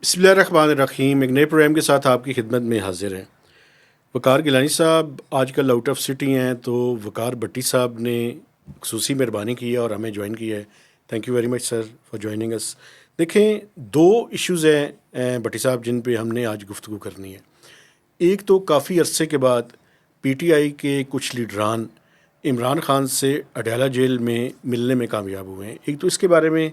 بسم اللہ الرحمن الرحیم. ایک نئے پروگرام کے ساتھ آپ کی خدمت میں حاضر ہیں. وقار گیلانی صاحب آج کل آؤٹ آف سٹی ہیں، تو وقار بھٹی صاحب نے خصوصی مہربانی کی ہے اور ہمیں جوائن کیا ہے. Thank you very much sir for joining us. دیکھیں، دو ایشوز ہیں بھٹی صاحب جن پہ ہم نے آج گفتگو کرنی ہے. ایک تو کافی عرصے کے بعد پی ٹی آئی کے کچھ لیڈران عمران خان سے اڈیالہ جیل میں ملنے میں کامیاب ہوئے ہیں. ایک تو اس کے بارے میں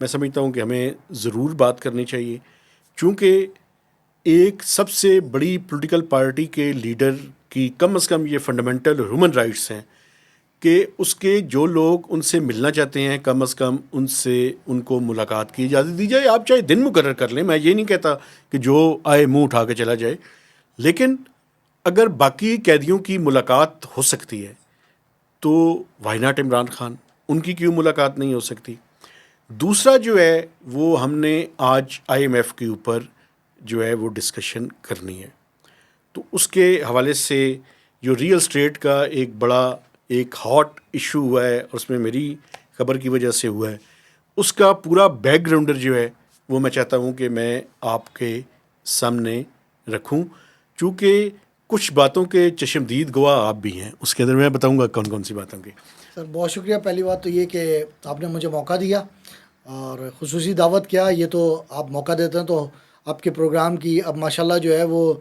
سمجھتا ہوں کہ ہمیں ضرور بات کرنی چاہیے، چونکہ ایک سب سے بڑی پولیٹیکل پارٹی کے لیڈر کی کم از کم یہ فنڈامنٹل ہیومن رائٹس ہیں کہ اس کے جو لوگ ان سے ملنا چاہتے ہیں کم از کم ان سے ان کو ملاقات کی اجازت دی جائے. آپ چاہے دن مقرر کر لیں، میں یہ نہیں کہتا کہ جو آئے منہ اٹھا کے چلا جائے، لیکن اگر باقی قیدیوں کی ملاقات ہو سکتی ہے تو وائی ناٹ عمران خان، ان کی کیوں ملاقات نہیں ہو سکتی؟ دوسرا جو ہے وہ ہم نے آج آئی ایم ایف کے اوپر جو ہے وہ ڈسکشن کرنی ہے. تو اس کے حوالے سے جو ریئل اسٹیٹ کا ایک بڑا ایک ہاٹ ایشو ہوا ہے اور اس میں میری خبر کی وجہ سے ہوا ہے، اس کا پورا بیک گراؤنڈر جو ہے وہ میں چاہتا ہوں کہ میں آپ کے سامنے رکھوں، چونکہ کچھ باتوں کے چشمدید گواہ آپ بھی ہیں. اس کے اندر میں بتاؤں گا کون کون سی باتوں کی. سر بہت شکریہ. پہلی بات تو یہ کہ آپ نے مجھے موقع دیا اور خصوصی دعوت کیا. یہ تو آپ موقع دیتے ہیں تو آپ کے پروگرام کی اب ماشاءاللہ جو ہے وہ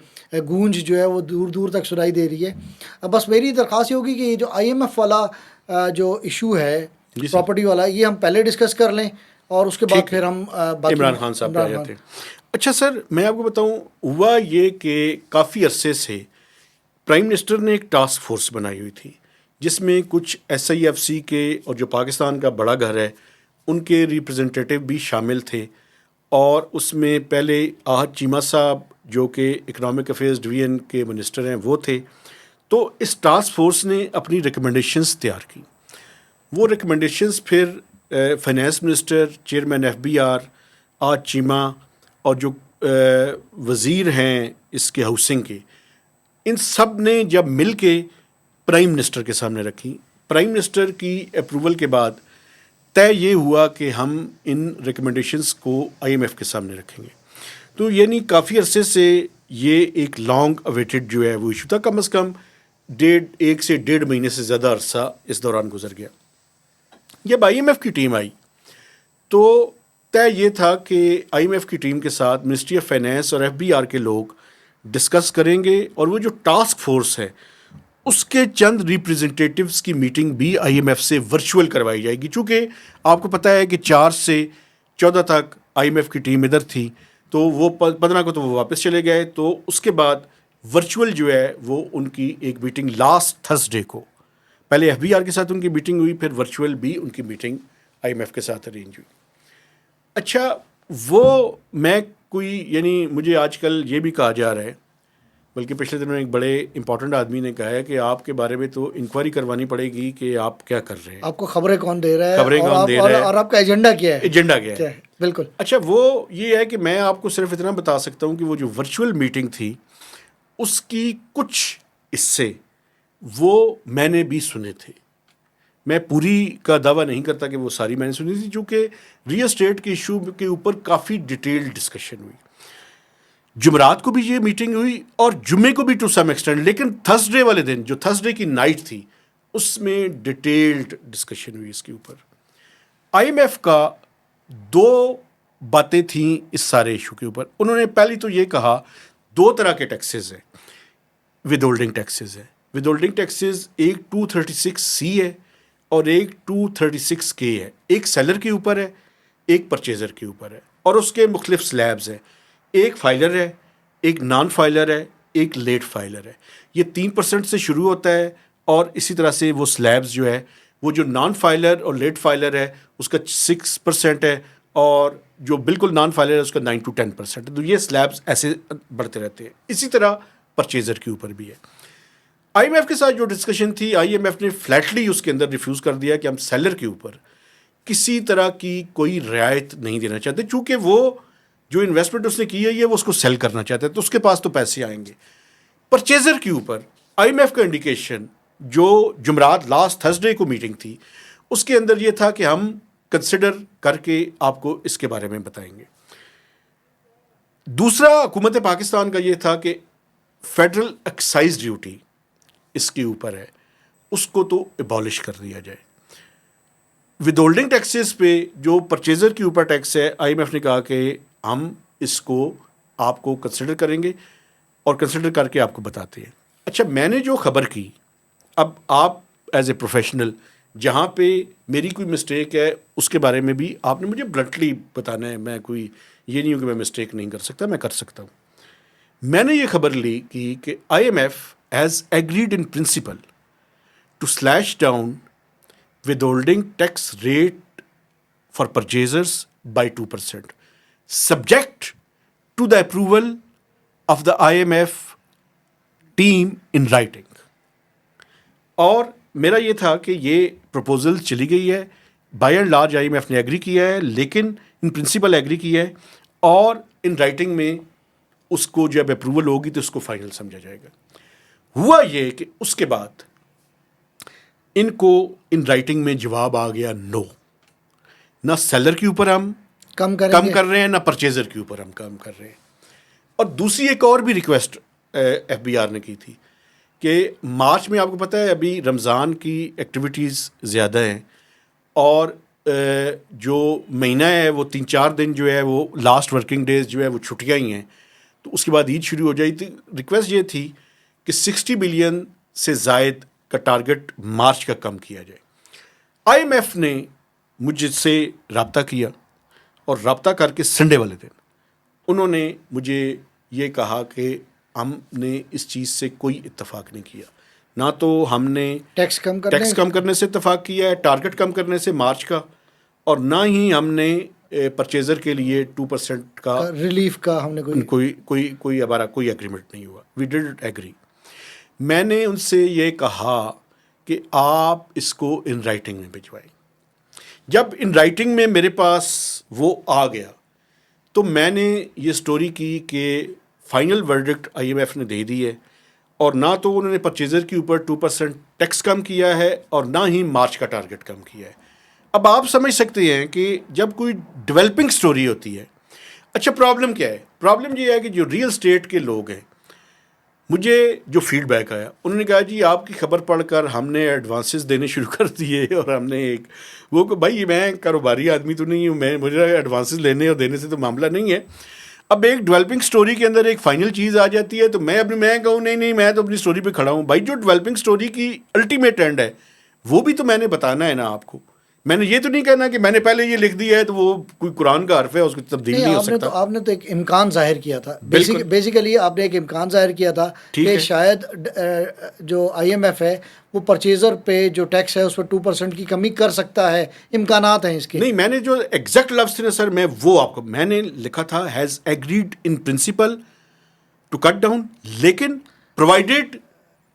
گونج جو ہے وہ دور دور تک سنائی دے رہی ہے. اب بس میری درخواست یہ ہوگی کہ یہ جو آئی ایم ایف والا جو ایشو ہے جی سر. پراپرٹی والا، یہ ہم پہلے ڈسکس کر لیں اور اس کے بعد پھر ہم عمران خان صاحب پہ آ جاتے ہیں. اچھا سر، میں آپ کو بتاؤں، ہوا یہ کہ کافی عرصے سے پرائم منسٹر نے ایک ٹاسک فورس بنائی ہوئی تھی جس میں کچھ ایس آئی ایف سی کے اور جو پاکستان کا بڑا گھر ہے ان کے ریپرزنٹیٹیو بھی شامل تھے، اور اس میں پہلے آحد چیمہ صاحب جو کہ اکنامک افیئرز ڈویژن کے منسٹر ہیں وہ تھے. تو اس ٹاسک فورس نے اپنی ریکمنڈیشنز تیار کی. وہ ریکمنڈیشنز پھر finance minister, chairman F B R, آج چیمہ اور جو وزیر ہیں اس کے ہاؤسنگ کے، ان سب نے جب مل کے پرائم منسٹر کے سامنے رکھی. پرائم منسٹر کی اپروول کے بعد طے یہ ہوا کہ ہم ان ریکمنڈیشنز کو آئی ایم ایف کے سامنے رکھیں گے. تو یعنی کافی عرصے سے یہ ایک لانگ اویٹڈ جو ہے وہ ایشو تھا. کم از کم 1 سے 1.5 مہینے سے زیادہ عرصہ اس دوران گزر گیا. جب آئی ایم ایف کی ٹیم آئی تو طے یہ تھا کہ آئی ایم ایف کی ٹیم کے ساتھ منسٹری آف فائنانس اور ایف بی آر کے لوگ ڈسکس کریں گے، اور وہ جو ٹاسک فورس ہے اس کے چند ریپریزنٹیٹیوز کی میٹنگ بھی آئی ایم ایف سے ورچوئل کروائی جائے گی. چونکہ آپ کو پتہ ہے کہ 4 سے 14 تک آئی ایم ایف کی ٹیم ادھر تھی، تو وہ 15 کو تو وہ واپس چلے گئے. تو اس کے بعد ورچوئل جو ہے وہ ان کی ایک میٹنگ لاسٹ تھرسڈے کو، پہلے ایف بی آر کے ساتھ ان کی میٹنگ ہوئی، پھر ورچوئل بھی ان کی میٹنگ آئی ایم ایف کے ساتھ ارینج ہوئی. اچھا، وہ میں کوئی یعنی مجھے آج کل یہ بھی کہا جا رہا ہے، بلکہ پچھلے دن میں ایک بڑے امپورٹنٹ آدمی نے کہا ہے کہ آپ کے بارے میں تو انکوائری کروانی پڑے گی کہ آپ کیا کر رہے ہیں، آپ کو خبریں کون دے رہا ہے، خبریں کون دے رہا ہے، اور آپ کا ایجنڈا کیا ہے، ایجنڈا کیا ہے. بالکل. اچھا، وہ یہ ہے کہ میں آپ کو صرف اتنا بتا سکتا ہوں کہ وہ جو ورچوئل میٹنگ تھی اس کی کچھ حصے وہ میں نے بھی سنے تھے. میں پوری کا دعویٰ نہیں کرتا کہ وہ ساری میں نے سنی تھی، چونکہ ریئل اسٹیٹ کے ایشو کے اوپر کافی ڈیٹیل ڈسکشن ہوئی. جمعرات کو بھی یہ میٹنگ ہوئی اور جمعے کو بھی ٹو سم ایکسٹینٹ، لیکن تھرسڈے والے دن جو تھرسڈے کی نائٹ تھی اس میں ڈیٹیلڈ ڈسکشن ہوئی اس کے اوپر. آئی ایم ایف کا 2 باتیں تھیں اس سارے ایشو کے اوپر. انہوں نے پہلی تو یہ کہا 2 طرح کے ٹیکسز ہیں، ود ہولڈنگ ٹیکسز ہے. ود ہولڈنگ ٹیکسز ایک 236C ہے اور ایک 236K ہے. ایک سیلر کے اوپر ہے، ایک پرچیزر کے اوپر ہے، اور اس کے مختلف سلیبز ہیں. ایک فائلر ہے، ایک نان فائلر ہے، ایک لیٹ فائلر ہے. یہ 3% سے شروع ہوتا ہے، اور اسی طرح سے وہ سلیبز جو ہے وہ جو نان فائلر اور لیٹ فائلر ہے اس کا 6% ہے، اور جو بالکل نان فائلر ہے اس کا 9 to 10% ہے. تو یہ سلیبز ایسے بڑھتے رہتے ہیں. اسی طرح پرچیزر کے اوپر بھی ہے. آئی ایم ایف کے ساتھ جو ڈسکشن تھی، آئی ایم ایف نے فلیٹلی اس کے اندر ریفیوز کر دیا کہ ہم سیلر کے اوپر کسی طرح کی کوئی رعایت نہیں دینا چاہتے، چونکہ وہ جو انویسٹمنٹ اس نے کی ہے یہ وہ اس کو سیل کرنا چاہتا ہے تو اس کے پاس تو پیسے آئیں گے. پرچیزر کے اوپر آئی ایم ایف کا انڈیکیشن جو جمعرات لاسٹ تھرسڈے کو میٹنگ تھی اس کے اندر یہ تھا کہ ہم کنسیڈر کر کے آپ کو اس کے بارے میں بتائیں گے. دوسرا حکومت پاکستان کا یہ تھا کہ فیڈرل ایکسائز ڈیوٹی اس کے اوپر ہے، اس کو تو ابالش کر دیا جائے. ود ہولڈنگ ٹیکسز پہ جو پرچیزر کے اوپر ٹیکس ہے، آئی ایم ایف نے کہا کہ ہم اس کو آپ کو کنسیڈر کریں گے اور کنسیڈر کر کے آپ کو بتاتے ہیں. اچھا، میں نے جو خبر کی، اب آپ ایز اے پروفیشنل جہاں پہ میری کوئی مسٹیک ہے اس کے بارے میں بھی آپ نے مجھے بلنٹلی بتانا ہے. میں کوئی یہ نہیں ہوں کہ میں مسٹیک نہیں کر سکتا، میں کر سکتا ہوں. میں نے یہ خبر لی کہ I M F has agreed in principle to slash down withholding tax rate for purchasers by 2%, subject to the approval of the I M F team in writing. اور میرا یہ تھا کہ یہ پروپوزل چلی گئی ہے، by and large I M F نے ایگری کیا ہے، لیکن ان پرنسپل ایگری کیا ہے، اور ان رائٹنگ میں اس کو جب اپروول ہوگی تو اس کو فائنل سمجھا جائے گا. ہوا یہ کہ اس کے بعد ان کو ان رائٹنگ میں جواب آ گیا نو. نہ سیلر کے اوپر ہم کم کر رہے ہیں، نہ پرچیزر کے اوپر ہم کم کر رہے ہیں. اور دوسری ایک اور بھی ریکویسٹ ایف بی آر نے کی تھی کہ مارچ میں آپ کو پتہ ہے ابھی رمضان کی ایکٹیویٹیز زیادہ ہیں، اور جو مہینہ ہے وہ 3-4 دن جو ہے وہ لاسٹ ورکنگ ڈیز جو ہے وہ چھٹیاں ہی ہیں، تو اس کے بعد عید شروع ہو جائی تھی. ریکویسٹ یہ تھی کہ 60 بلین سے زائد کا ٹارگٹ مارچ کا کم کیا جائے. آئی ایم ایف نے مجھ سے رابطہ کیا، اور رابطہ کر کے سنڈے والے دن انہوں نے مجھے یہ کہا کہ ہم نے اس چیز سے کوئی اتفاق نہیں کیا. نہ تو ہم نے ٹیکس کم کرنے سے اتفاق کیا ہے، ٹارگٹ کم کرنے سے مارچ کا، اور نہ ہی ہم نے پرچیزر کے لیے 2% کا ریلیف کا ہم نے کوئی ہمارا کوئی ایگریمنٹ نہیں ہوا. وی ڈڈنٹ ایگری. میں نے ان سے یہ کہا کہ آپ اس کو ان رائٹنگ میں بھجوائیں. جب ان رائٹنگ میں میرے پاس وہ آ گیا تو میں نے یہ سٹوری کی کہ final verdict I M F نے دے دی ہے، اور نہ تو انہوں نے پرچیزر کے اوپر 2% ٹیکس کم کیا ہے، اور نہ ہی مارچ کا ٹارگٹ کم کیا ہے. اب آپ سمجھ سکتے ہیں کہ جب کوئی ڈیولپنگ سٹوری ہوتی ہے، اچھا پرابلم کیا ہے؟ پرابلم یہ ہے کہ جو ریئل اسٹیٹ کے لوگ ہیں، مجھے جو فیڈ بیک آیا، انہوں نے کہا جی آپ کی خبر پڑھ کر ہم نے ایڈوانسز دینے شروع کر دیے، اور ہم نے ایک وہ کہ بھائی میں کاروباری آدمی تو نہیں ہوں، مجھے ایڈوانسز لینے اور دینے سے تو معاملہ نہیں ہے. اب ایک ڈیولپنگ سٹوری کے اندر ایک فائنل چیز آ جاتی ہے تو میں کہوں نہیں میں تو اپنی سٹوری پہ کھڑا ہوں. بھائی جو ڈیولپنگ سٹوری کی الٹیمیٹ اینڈ ہے وہ بھی تو میں نے بتانا ہے نا آپ کو. میں نے یہ تو نہیں کہنا کہ میں نے پہلے یہ لکھ دیا ہے تو وہ کوئی قرآن کا حرف ہے، اس کو تبدیل نہیں ہو سکتا. آپ نے تو ایک امکان ظاہر کیا تھا، بیسیکلی آپ نے ایک امکان ظاہر کیا تھا کہ شاید جو آئی ایم ایف ہے وہ پرچیزر پہ جو ٹیکس ہے اس پہ 2% کی کمی کر سکتا ہے، امکانات ہیں اس کے. نہیں، میں نے جو ایگزیکٹ لفظ تھے نا سر، میں وہ آپ کو میں نے لکھا تھا has agreed in principle to cut down, لیکن provided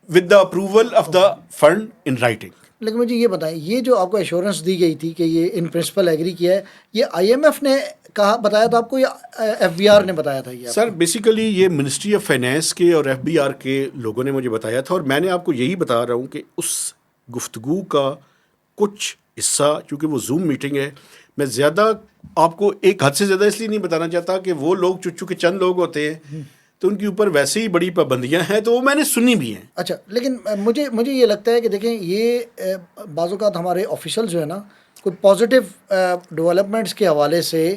with the approval of the fund in writing. لیکن مجھے یہ بتائیں، یہ جو آپ کو ایشورنس دی گئی تھی کہ یہ ان پرنسپل ایگری کیا ہے، یہ آئی ایم ایف نے بتایا تھا آپ کو یا ایف بی آر نے بتایا تھا؟ یہ سر بیسیکلی یہ منسٹری آف فائنینس کے اور ایف بی آر کے لوگوں نے مجھے بتایا تھا، اور میں نے آپ کو یہی بتا رہا ہوں کہ اس گفتگو کا کچھ حصہ، چونکہ وہ زوم میٹنگ ہے، میں زیادہ آپ کو ایک حد سے زیادہ اس لیے نہیں بتانا چاہتا کہ وہ لوگ چونکہ چند لوگ ہوتے ہیں تو ان کے اوپر ویسے ہی بڑی پابندیاں ہیں، تو وہ میں نے سنی بھی ہیں. اچھا، لیکن مجھے یہ لگتا ہے کہ دیکھیں یہ بعض اوقات ہمارے آفیشل جو ہے نا کوئی پازیٹیو ڈیولپمنٹس کے حوالے سے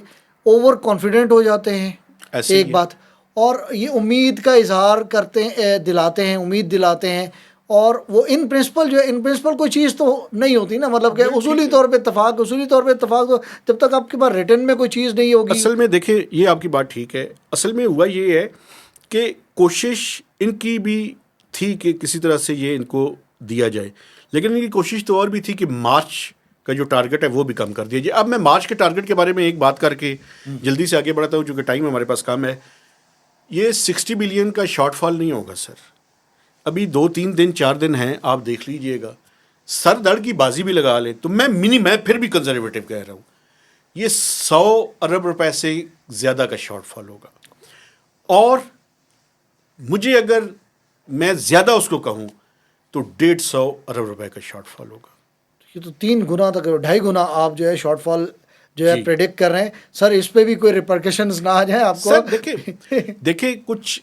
اوور کانفیڈنٹ ہو جاتے ہیں، ایک بات، اور یہ امید کا اظہار کرتے ہیں، دلاتے ہیں، امید دلاتے ہیں، اور وہ ان پرنسپل جو ہے، ان پرنسپل کوئی چیز تو نہیں ہوتی نا، مطلب کہ اصولی طور پہ اتفاق جب تک آپ کے پاس ریٹن میں کوئی چیز نہیں ہوگی. اصل میں دیکھیں یہ آپ کی بات ٹھیک ہے، اصل میں ہوا یہ ہے کہ کوشش ان کی بھی تھی کہ کسی طرح سے یہ ان کو دیا جائے، لیکن ان کی کوشش تو اور بھی تھی کہ مارچ کا جو ٹارگٹ ہے وہ بھی کم کر دیا جائے. اب میں مارچ کے ٹارگٹ کے بارے میں ایک بات کر کے جلدی سے آگے بڑھتا ہوں چونکہ ٹائم ہمارے پاس کم ہے. یہ 60 بلین کا شارٹ فال نہیں ہوگا سر، ابھی 2-3 دن 4 دن ہیں، آپ دیکھ لیجئے گا. سر دڑ کی بازی بھی لگا لیں تو میں پھر بھی کنزرویٹو کہہ رہا ہوں، یہ 100 ارب روپے سے زیادہ کا شارٹ فال ہوگا. اور مجھے اگر میں زیادہ اس کو کہوں تو 150 ارب روپے کا شارٹ فال ہوگا. یہ تو 3 گنا تک 2.5 گنا آپ جو ہے شارٹ فال جو ہے پریڈکٹ کر رہے ہیں. سر اس پہ بھی کوئی ریپرکشنز نہ آ جائیں آپ کو؟ سر دیکھیں کچھ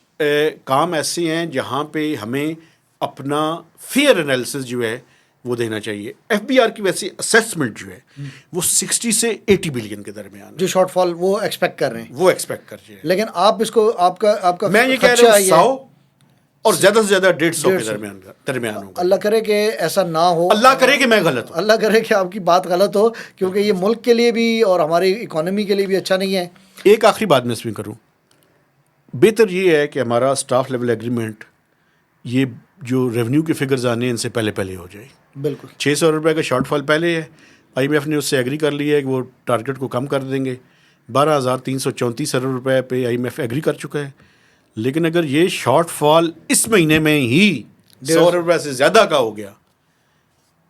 کام ایسے ہیں جہاں پہ ہمیں اپنا فیئر انالیسس جو ہے وہ دینا چاہیے. ایف بی آر کی ویسے اسیسمنٹ جو ہے وہ 60 سے 80 بلین کے درمیان جو شارٹ فال وہ ایکسپیکٹ کر رہے ہیں، وہ ایکسپیکٹ کر رہے ہیں. لیکن آپ اس کو آپ کا میں یہ کہہ رہا ہوں 100 اور زیادہ سے زیادہ 150 کے درمیان ہوگا. اللہ کرے کہ ایسا نہ ہو، اللہ کرے کہ میں غلط ہوں، اللہ کرے کہ آپ کی بات غلط ہو، کیونکہ یہ ملک کے لیے بھی اور ہماری اکانومی کے لیے بھی اچھا نہیں ہے. ایک آخری بات میں اس میں کروں، بہتر یہ ہے کہ ہمارا اسٹاف لیول ایگریمنٹ یہ جو ریونیو کے فگرز آنے ہیں ان سے پہلے ہو جائے. بالکل 600 روپے کا شارٹ فال پہلے ہے، آئی ایم ایف نے اس سے ایگری کر لیا ہے کہ وہ ٹارگیٹ کو کم کر دیں گے. 12,334 ارب روپے پہ آئی ایم ایف ایگری کر چکا ہے. لیکن اگر یہ شارٹ فال اس مہینے میں ہی 100 روپے سے زیادہ کا ہو گیا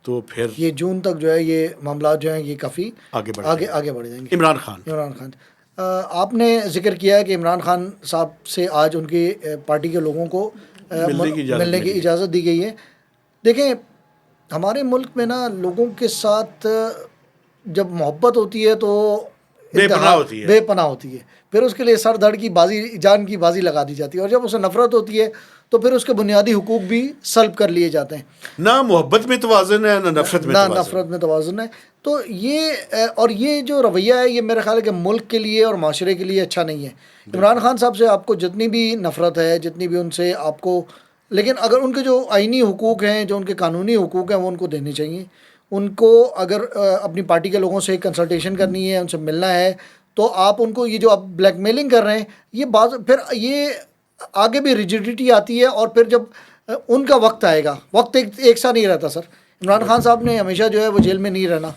تو پھر یہ جون تک جو ہے یہ معاملات جو ہیں یہ کافی آگے بڑھ جائیں گے. عمران خان آپ نے ذکر کیا ہے کہ عمران خان صاحب سے آج ان کی پارٹی کے لوگوں کو ملنے کی اجازت دی گئی ہے. دیکھیں ہمارے ملک میں نا لوگوں کے ساتھ جب محبت ہوتی ہے تو بے پناہ ہوتی ہے، پھر اس کے لیے سر دھڑ کی بازی، جان کی بازی لگا دی جاتی ہے، اور جب اسے نفرت ہوتی ہے تو پھر اس کے بنیادی حقوق بھی سلب کر لیے جاتے ہیں. نہ محبت میں توازن ہے، نہ نفرت میں توازن ہے. تو یہ جو رویہ ہے یہ میرا خیال ہے کہ ملک کے لیے اور معاشرے کے لیے اچھا نہیں ہے. عمران خان صاحب سے آپ کو جتنی بھی نفرت ہے، جتنی بھی ان سے آپ کو، لیکن اگر ان کے جو آئینی حقوق ہیں، جو ان کے قانونی حقوق ہیں وہ ان کو دینے چاہیے. ان کو اگر اپنی پارٹی کے لوگوں سے کنسلٹیشن کرنی ہے، ان سے ملنا ہے، تو آپ ان کو یہ جو آپ بلیک میلنگ کر رہے ہیں یہ پھر یہ آگے بھی ریجیڈیٹی آتی ہے، اور پھر جب ان کا وقت آئے گا، وقت ایک سا نہیں رہتا. سر عمران خان صاحب نے ہمیشہ جو ہے وہ جیل میں نہیں رہنا،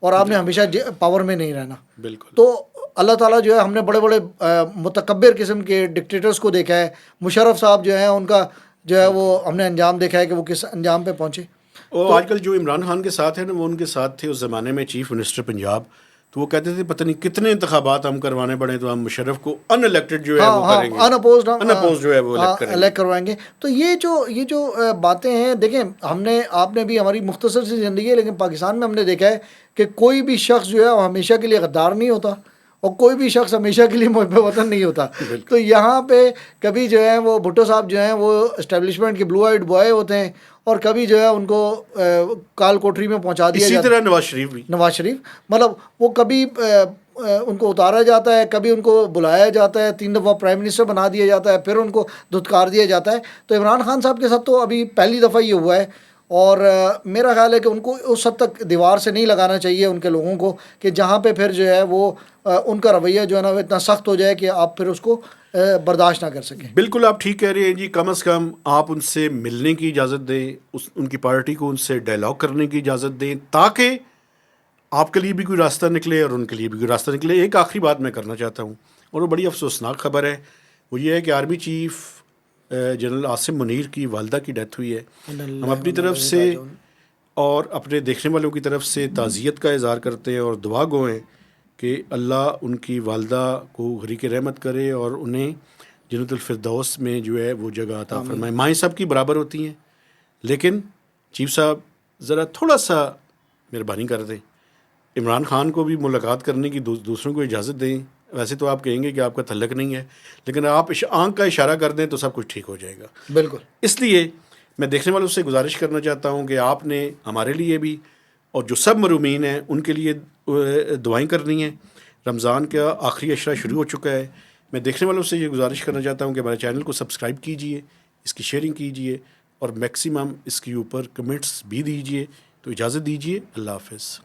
اور آپ نے ہمیشہ پاور میں نہیں رہنا. بالکل. تو اللہ تعالیٰ جو ہے، ہم نے بڑے بڑے متکبر قسم کے ڈکٹیٹرز کو دیکھا ہے. مشرف صاحب جو ہیں ان کا جو ہے وہ ہم نے انجام دیکھا ہے کہ وہ کس انجام پہ پہنچے. اور آج کل جو عمران خان کے ساتھ ہے نا، وہ ان کے ساتھ تھے اس زمانے میں چیف منسٹر پنجاب، تو وہ کہتے تھے پتہ نہیں کتنے انتخابات ہم کروانے پڑے تو ہم مشرف کو ان الیکٹڈ جو ہے وہ کریں گے، ان اپوزڈ جو ہے وہ الیکٹ کروائیں گے. تو یہ جو باتیں ہیں، دیکھیں آپ نے بھی، ہماری مختصر سی زندگی ہے، لیکن پاکستان میں ہم نے دیکھا ہے کہ کوئی بھی شخص جو ہے وہ ہمیشہ کے لیے غدار نہیں ہوتا، اور کوئی بھی شخص ہمیشہ کے لیے محب وطن نہیں ہوتا. تو یہاں پہ کبھی جو ہے وہ بھٹو صاحب جو ہیں وہ اسٹیبلشمنٹ کے بلو آئیڈ بوائے ہوتے ہیں، اور کبھی جو ہے ان کو کال کوٹری میں پہنچا دیا جاتا ہے. اسی طرح نواز شریف مطلب وہ کبھی ان کو اتارا جاتا ہے، کبھی ان کو بلایا جاتا ہے، 3 دفعہ پرائم منسٹر بنا دیا جاتا ہے، پھر ان کو دھتکار دیا جاتا ہے. تو عمران خان صاحب کے ساتھ تو ابھی پہلی دفعہ یہ ہوا ہے، اور میرا خیال ہے کہ ان کو اس حد تک دیوار سے نہیں لگانا چاہیے ان کے لوگوں کو، کہ جہاں پہ پھر جو ہے وہ ان کا رویہ جو ہے نا وہ اتنا سخت ہو جائے کہ آپ پھر اس کو برداشت نہ کر سکیں. بالکل آپ ٹھیک کہہ رہے ہیں جی. کم از کم آپ ان سے ملنے کی اجازت دیں، ان کی پارٹی کو ان سے ڈائلاگ کرنے کی اجازت دیں، تاکہ آپ کے لیے بھی کوئی راستہ نکلے اور ان کے لیے بھی کوئی راستہ نکلے. ایک آخری بات میں کرنا چاہتا ہوں، اور وہ بڑی افسوسناک خبر ہے. وہ یہ ہے کہ army chief general Asim Munir کی والدہ کی ڈیتھ ہوئی ہے. ہم اپنی طرف سے اور اپنے دیکھنے والوں کی طرف سے تعزیت کا اظہار کرتے ہیں اور دعا گو ہیں کہ اللہ ان کی والدہ کو غریق رحمت کرے اور انہیں جنت الفردوس میں جو ہے وہ جگہ عطا فرمائے. مائیں سب کی برابر ہوتی ہیں، لیکن چیف صاحب ذرا تھوڑا سا مہربانی کر دیں، عمران خان کو بھی ملاقات کرنے کی دوسروں کو اجازت دیں. ویسے تو آپ کہیں گے کہ آپ کا تعلق نہیں ہے، لیکن آپ آنکھ کا اشارہ کر دیں تو سب کچھ ٹھیک ہو جائے گا. بالکل. اس لیے میں دیکھنے والوں سے گزارش کرنا چاہتا ہوں کہ آپ نے ہمارے لیے بھی اور جو سب مرحومین ہیں ان کے لیے دعائیں کرنی ہیں. رمضان کا آخری عشرہ شروع ہو چکا ہے. میں دیکھنے والوں سے یہ گزارش کرنا چاہتا ہوں کہ ہمارے چینل کو سبسکرائب کیجئے، اس کی شیئرنگ کیجئے، اور میکسیمم اس کے اوپر کمنٹس بھی دیجئے. تو اجازت دیجئے، اللہ حافظ.